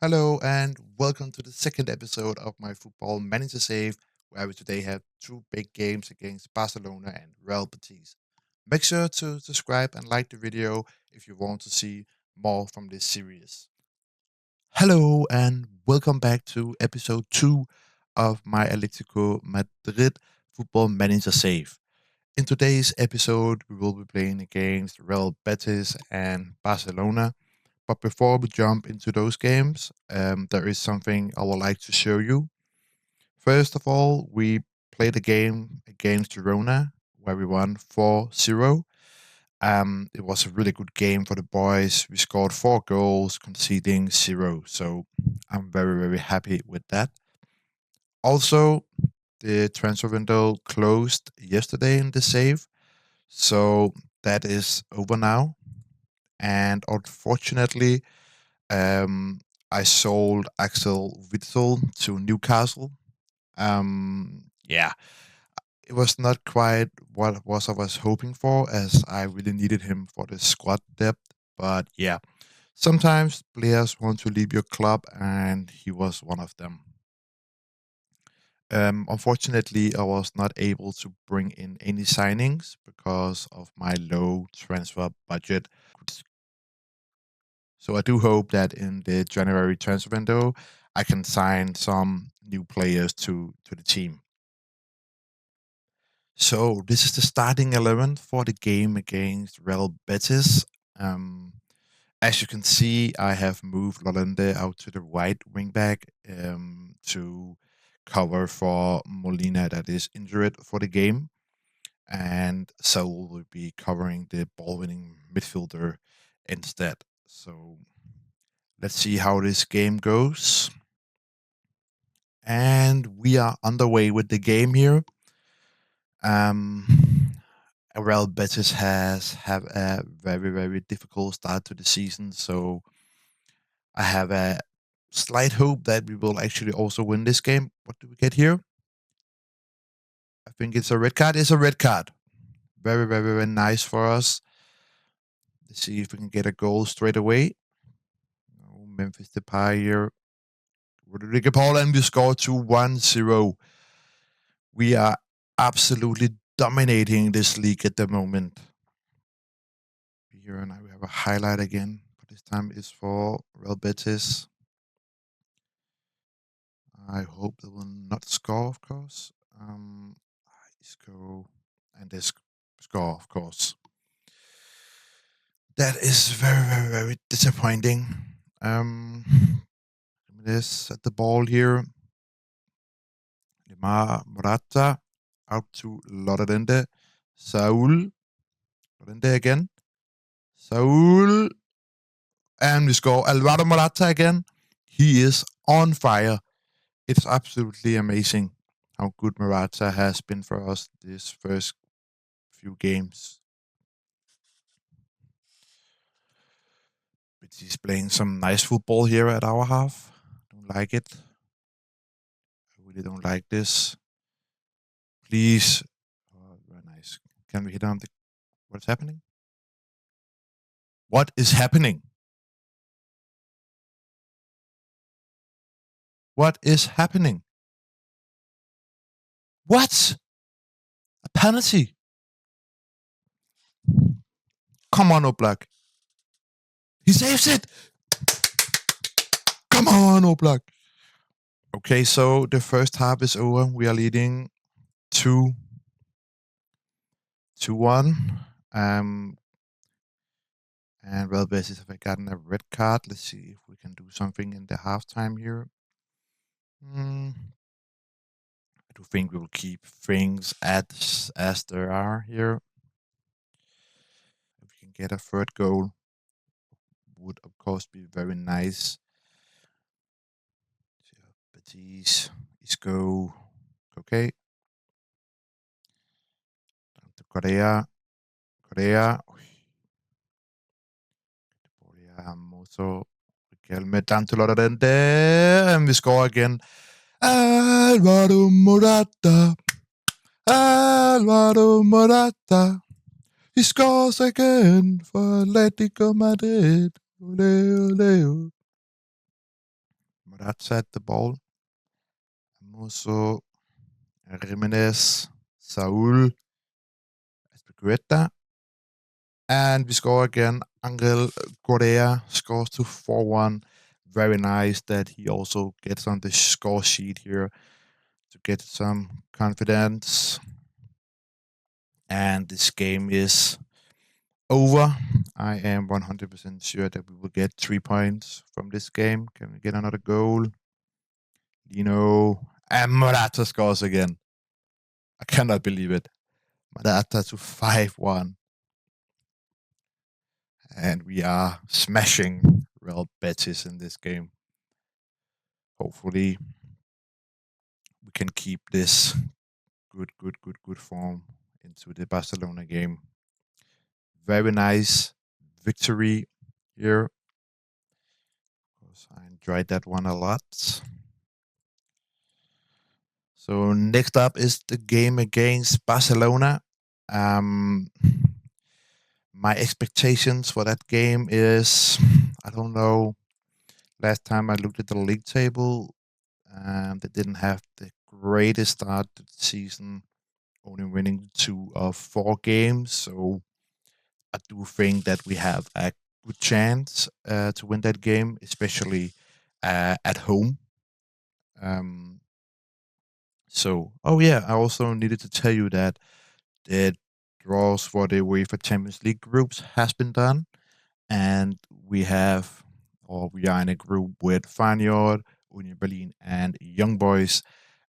Hello and welcome to the second episode of my football manager save, where we today have two big games against Barcelona and Real Betis. Make sure to subscribe and like the video if you want to see more from this series. Hello and welcome back to episode 2 of my Atlético Madrid football manager save. In today's episode, we will be playing against Real Betis and Barcelona. But before we jump into those games, there is something I would like to show you. First of all, we played a game against Girona where we won 4-0. It was a really good game for the boys. We scored 4 goals, conceding 0. So I'm very, very happy with that. Also, the transfer window closed yesterday in the save. So that is over now. And unfortunately, I sold Axel Witsel to Newcastle. Yeah, it was not quite what I was hoping for, as I really needed him for the squad depth. But yeah, sometimes players want to leave your club, and he was one of them. Unfortunately, I was not able to bring in any signings because of my low transfer budget. So I do hope that in the January transfer window, I can sign some new players to the team. So this is the starting 11 for the game against Real Betis. Um, as you can see, I have moved Lalande out to the right wing back to cover for Molina that is injured for the game. And Saul will be covering the ball winning midfielder instead. So let's see how this game goes. And we are underway with the game here. Um, Real Betis have a very, very difficult start to the season, so I have a slight hope that we will actually also win this game. What do we get here? I think it's a red card. It's a red card. Very, very, very nice for us. Let's see if we can get a goal straight away. Oh, Memphis Depay here. Rodrigo Paul, and we score to 1-0. We are absolutely dominating this league at the moment. Here and we have a highlight again, but this time it's for Real Betis. I hope they will not score, of course. Isco and they score, of course. That is very, very, very disappointing. This at the ball here. Lemar Morata out to Lorente. Saul. Lorente again. Saul. And we score Alvaro Morata again. He is on fire. It's absolutely amazing how good Morata has been for us this first few games. But he's playing some nice football here at our half. Don't like it. I really don't like this. Please. Oh, very nice. Can we hit on the... What's happening? What is happening? What is happening? What? A penalty? Come on, Oblak. He saves it. Come on, Oblak. Okay, so the first half is over. We are leading 2-1. And Real Betis have gotten a red card. Let's see if we can do something in the halftime here. I do think we will keep things as there are here. If we can get a third goal, would of course be very nice. Betis, Isco, okay. Down to Korea. Mozo, Riquelme, down to Lorente, and we score again. Alvaro Morata. He scores again for Atlético Madrid. Ole, ole, ole. Morata at the ball. Musso, Jimenez, Saul, Espigueta. And we score again. Angel Correa scores to 4-1. Very nice that he also gets on the score sheet here to get some confidence. And this game is over. I am 100% sure that we will get 3 points from this game. Can we get another goal? Lino. And Morata scores again. I cannot believe it. Morata to 5-1. And we are smashing Real Betis in this game. Hopefully, we can keep this good form into the Barcelona game. Very nice victory here. Of course, I enjoyed that one a lot. So next up is the game against Barcelona. My expectations for that game is, I don't know. Last time I looked at the league table, they didn't have the greatest start to the season, only winning 2 of 4 games. So I do think that we have a good chance to win that game, especially at home. Oh yeah, I also needed to tell you that the draws for the UEFA Champions League groups has been done, and we are in a group with Feyenoord, Union Berlin, and Young Boys,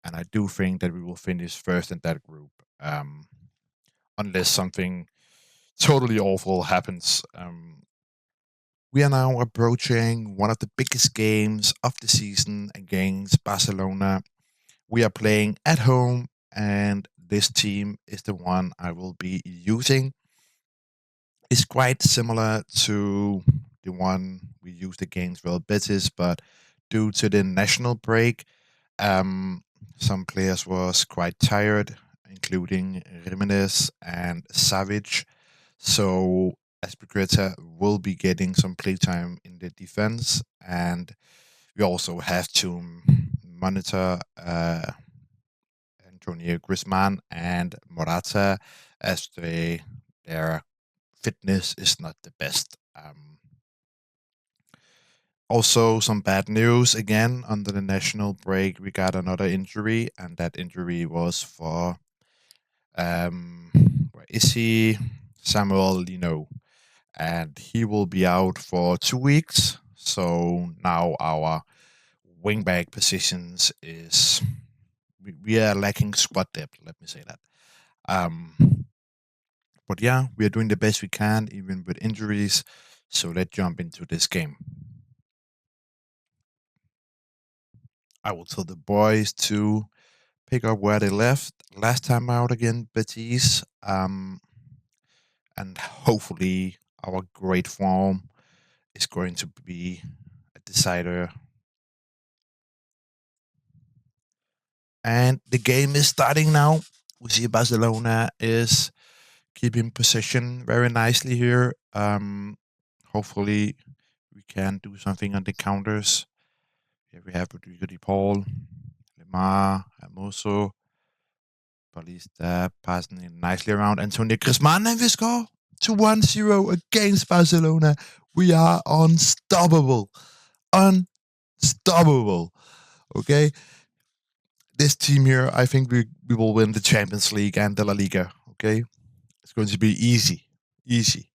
and I do think that we will finish first in that group, unless something totally awful happens. We are now approaching one of the biggest games of the season against Barcelona. We are playing at home, and this team is the one I will be using. It's quite similar to the one we used against Real Betis, but due to the national break, some players was quite tired, including Jimenez and Savage. So Aspilicueta will be getting some playtime in the defense, and we also have to monitor Antonio Griezmann and Morata as their fitness is not the best. Also, some bad news again under the national break. We got another injury, and that injury was for where is he? Samuel Lino, and he will be out for 2 weeks. So now our wingback positions is we are lacking squad depth. Let me say that. But yeah, we are doing the best we can, even with injuries. So let's jump into this game. I will tell the boys to pick up where they left last time out again, Betis. And hopefully our great form is going to be a decider. And the game is starting now. We see Barcelona is keeping possession very nicely here. Hopefully we can do something on the counters. Here we have Rodrigo de Paul, Lemar, Hermoso, Paulista passing it nicely around Antonio Griezmann, and we score to 1-0 against Barcelona. We are unstoppable. Unstoppable. Okay? This team here, I think we will win the Champions League and the La Liga. Okay? It's going to be easy. Easy.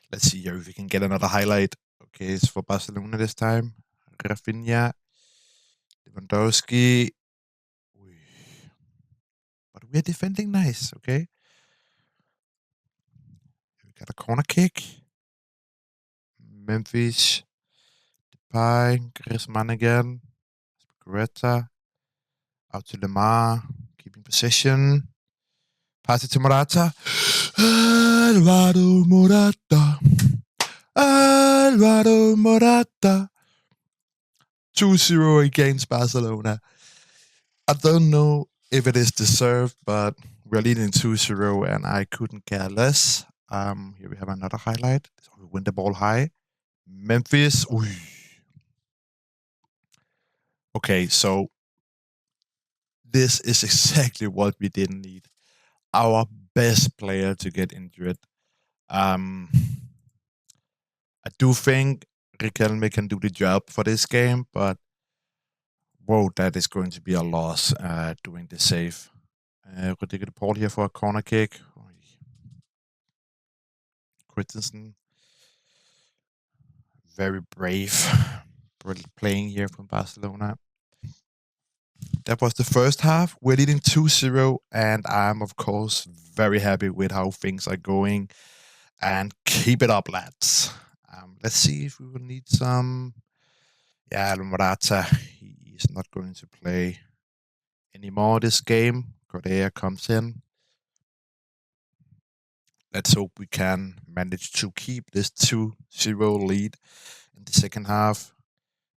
Let's see here if we can get another highlight. Okay, it's for Barcelona this time. Rafinha, Lewandowski. But we're defending nice, okay? We got a corner kick. Memphis, Depay, Griezmann again. Greta, out to Lemar, keeping possession. Pass it to Morata. Alvaro Morata. Alvaro Morata. 2-0 against Barcelona. I don't know if it is deserved, but we're leading 2-0 and I couldn't care less. Here we have another highlight. We win the ball high. Memphis. Ooh. Okay, so this is exactly what we didn't need. Our best player to get injured. Um, I do think Riquelme can do the job for this game, but whoa, that is going to be a loss doing the save. Rodrigo Paul here for a corner kick. Christensen, very brave, playing here from Barcelona. That was the first half. We're leading 2-0, and I'm, of course, very happy with how things are going. And keep it up, lads. Let's see if we will need some. Yeah, Morata, he is not going to play anymore this game. Correa comes in. Let's hope we can manage to keep this 2-0 lead in the second half.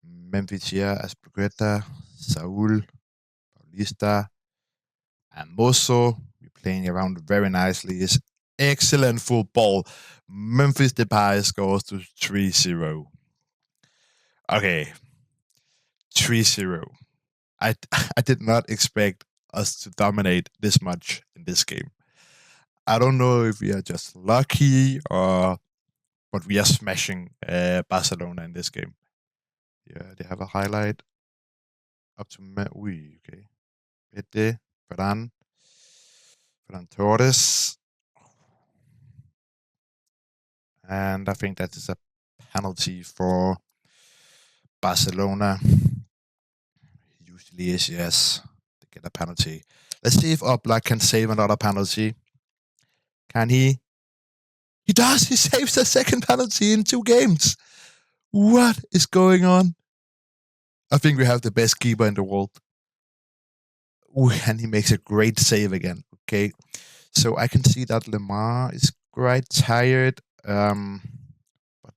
Memphis here, Asprigueta, Saul, Paulista, and Mosso. We're playing around very nicely. It's excellent football. Memphis Depay scores to 3-0. Okay, 3-0. I did not expect us to dominate this much in this game. I don't know if we are just lucky or, but we are smashing Barcelona in this game. Yeah, they have a highlight up to okay. Pete, Ferran Torres, and I think that is a penalty for Barcelona. Usually is, yes. They get a penalty. Let's see if Oblak can save another penalty. Can he? He does. He saves the second penalty in 2 games. What is going on? I think we have the best keeper in the world. Ooh, and he makes a great save again. Okay. So I can see that Lemar is quite tired. But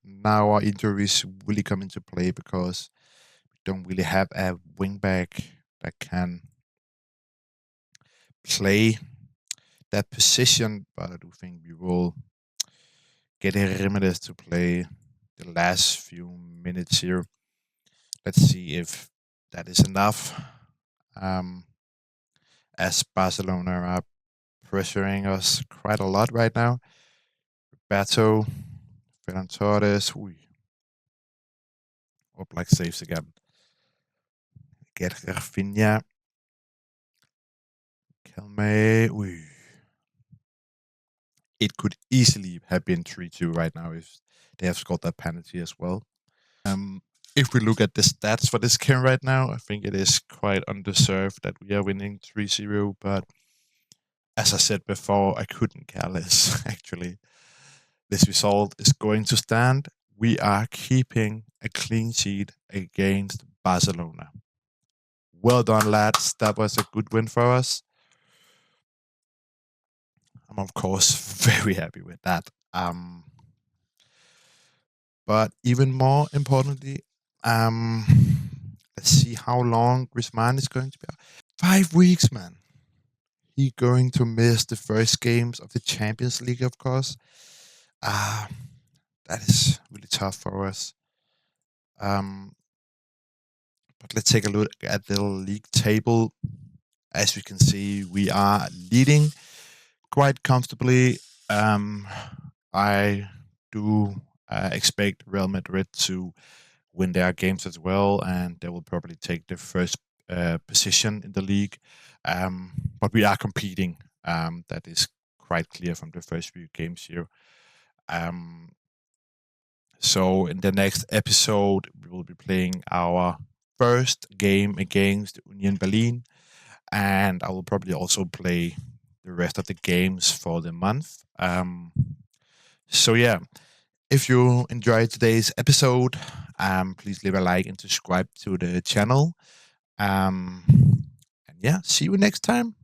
now our injuries really come into play because we don't really have a wingback that can play that position. But I do think we will get Jimenez to play the last few minutes here. Let's see if that is enough. As Barcelona are pressuring us quite a lot right now. Roberto, Ferran Torres, Oblak saves again. Get Rafinha, Kelme, It could easily have been 3-2 right now if they have scored that penalty as well. If we look at the stats for this game right now, I think it is quite undeserved that we are winning 3-0, but as I said before, I couldn't care less, actually. This result is going to stand. We are keeping a clean sheet against Barcelona. Well done, lads. That was a good win for us. I'm, of course, very happy with that. But even more importantly, let's see how long Griezmann is going to be out. 5 weeks, man. He's going to miss the first games of the Champions League, of course. That is really tough for us. But let's take a look at the league table. As we can see, we are leading quite comfortably. I do expect Real Madrid to win their games as well, and they will probably take the first position in the league. But we are competing. That is quite clear from the first few games here. So in the next episode, we will be playing our first game against Union Berlin, and I will probably also play the rest of the games for the month. So yeah, if you enjoyed today's episode, please leave a like and subscribe to the channel. And yeah, see you next time.